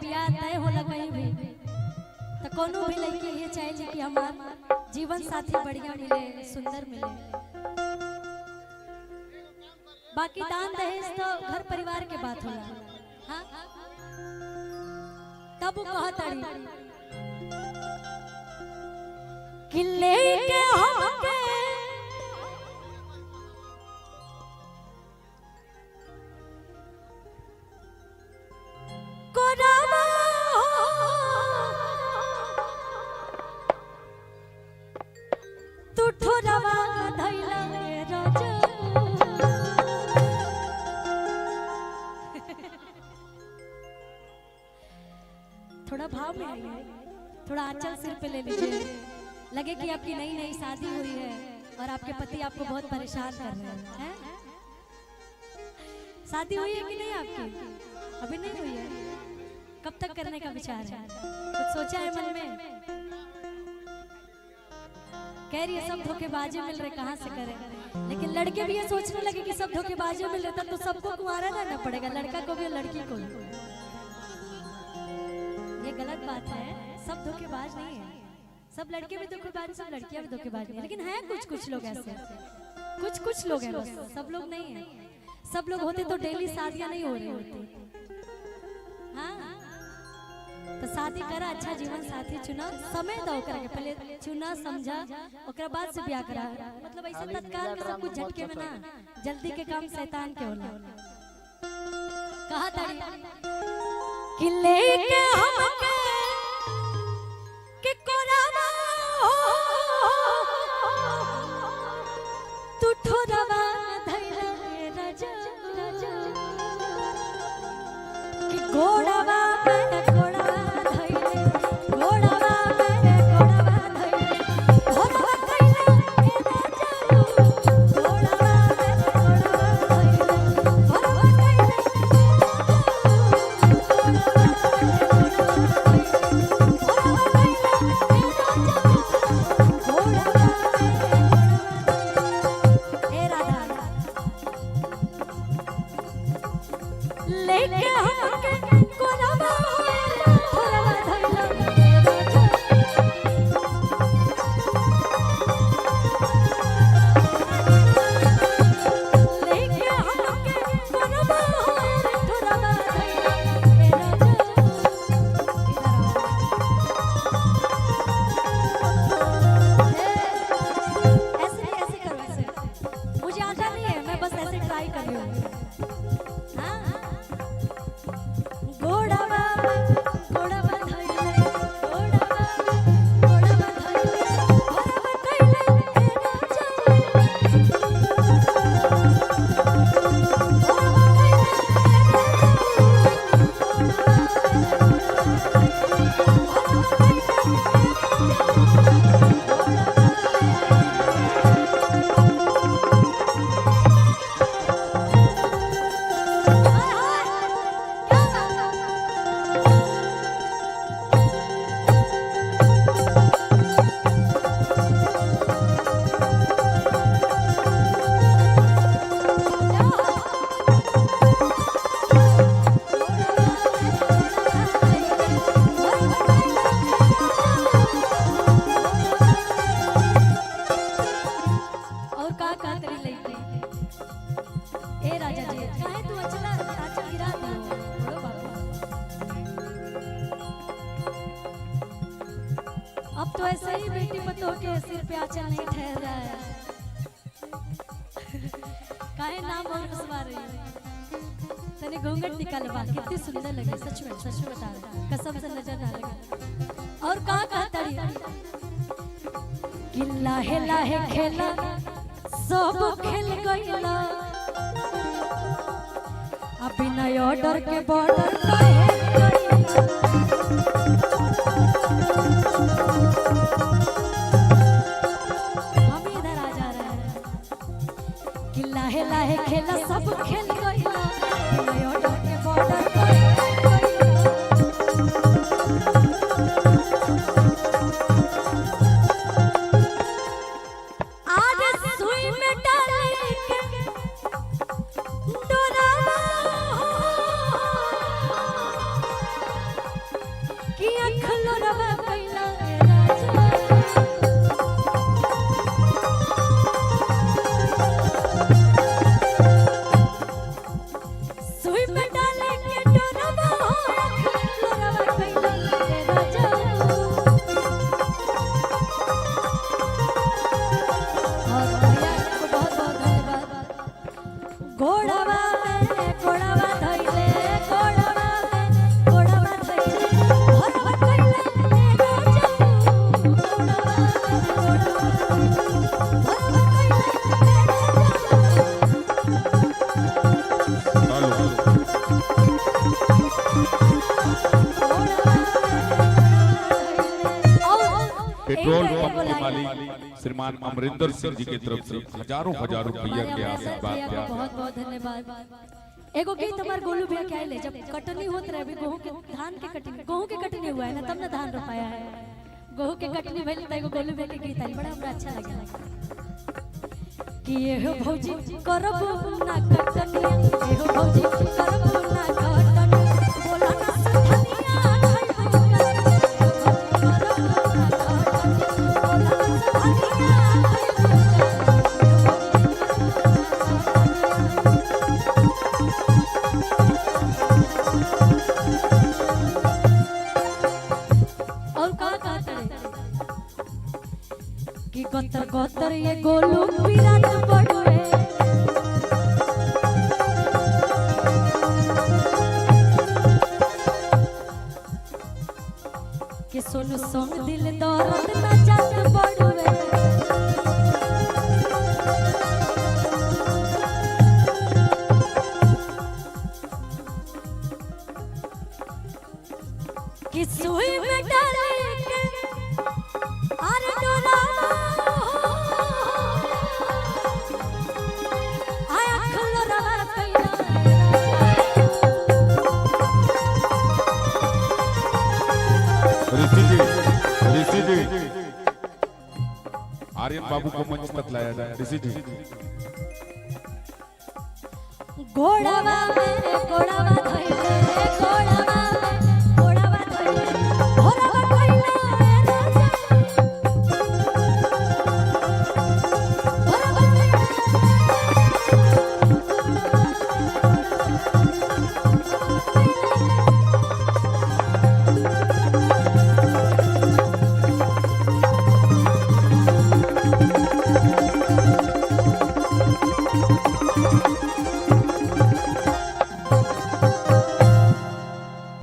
बियाह तय होला कहीं भी तो कोनो भी लड़की ये चाहे कि हमार जीवन साथी बढ़िया मिले, सुंदर मिले। बाकी दान दहेज तो घर परिवार के बात होला। हाँ तब वो कहतड़ी कि लेके होके कोरावा तू ठोरवा धैला राजा। थोड़ा भाव में आइए, थोड़ा आंचल सिर पे ले लीजिए। लगे कि आपकी नई नई शादी हुई है और आपके पति आपको बहुत परेशान कर रहे हैं। शादी हुई है कि नहीं आपकी? अभी नहीं हुई है। कब तक करने का विचार है? कुछ सोचा है मन में? कह रही है सब धोखेबाजी मिल रहे, कहाँ से करें। लेकिन लड़के भी ये सोचने लगे कि सब धोखेबाजी मिल रहे तो सबको कुंवारा रहना पड़ेगा, लड़का को भी और लड़की को भी। ये गलत बात है। सब धोखेबाज नहीं है, सब लड़के भी धोखेबाज, सब लड़कियां भी धोखेबाज नहीं है। लेकिन है कुछ लोग ऐसे, कुछ लोग हैं बस, सब लोग नहीं है। सब लोग होते तो डेली शादियां नहीं हो रही होती। हाँ तो शादी करा, अच्छा जीवन साथी चुना, समय दो करके पहले चुना समझा ओकरा बाद से ब्याह करा। मतलब ऐसे तत्काल के सब कुछ झटके में ना, जल्दी के काम शैतान के होला। कहा ताड़ी कि लेके हमके के कोरावा तू ठोरवा धैला राजा कि घोड़ावा में घोड़ावा धैले, घोड़ावा में घोड़ावा धैले, घोड़ावा धैले राजा, घोड़ावा में घोड़ावा धैले, घोड़ावा धैले लेके हमके कोरावा कोरावा धैला राजा। लेके हमके कोरावा कोरावा धैला राजा। ऐसे ऐसे करो, ऐसे मुझे आता नहीं है, मैं बस ऐसे ट्राई कर रही हूँ। घोड़ावा घोड़ावा धैले, घोड़ावा घोड़ावा धैले, घोड़ावा धैले राजा, अब तो ऐसे ही बेटी पतोह के सिर पे आंचल नहीं ठहर रहा है। काहे नाम और बसवा रही है। तने घूंघट निकाल बा, कितनी सुंदर लगे, सच में बता रहा, कसम से नजर ना लगे। और कहा कहतड़ी कि लाहे लाहे खेला सब खेल गइला, अभी नया ऑर्डर के बॉर्डर काहे गइला। लाहे लाहे खेला सब खेल गइला, नया ऑर्डर के बॉर्डर काहे गइला। आज सुई में डाले के डोरावा कि अखलो रवा कैला राजा सुई में डाले के डोरवा अखलो रवा कैला राजा और भैया को बहुत बहुत धन्यवाद घोड़ावा में घोड़ावा धइले घोड़ावा में घोड़ावा धइले घोड़ावा धइले राजा घोड़ावा पेट्रोल पंप के मालिक श्रीमान अमरिंदर सिंह जी की तरफ से हजारों रुपया के आशीर्वाद दिया। बहुत बहुत धन्यवाद। एगो गीत हमार गोलू भैया क्या ले जब कटनी होत रहे अभी गेहूं के धान के कटनी हुआ है ना तब ना धान रोपाया है गेहूं के कटनी भइल त एगो गोलू भैया के गीत आई बड़ा हमरा अच्छा लगा कि ये हो भौजी करब ना कटनी ये हो भौजी करब ना कटनी बोला ना सधनिया कि गोतर गोतर ये गोलू विराट बड़वे कि सोनू सोंग दिल दर्द ना जात बड़वे कि सुई में डाले के अरे डोला आया खलो रवा कैला ऋषि जी आर्यन बाबू को मंच तक लाया जाए। ऋषि जी घोड़ावा में घोड़ावा धइले घोड़ावा में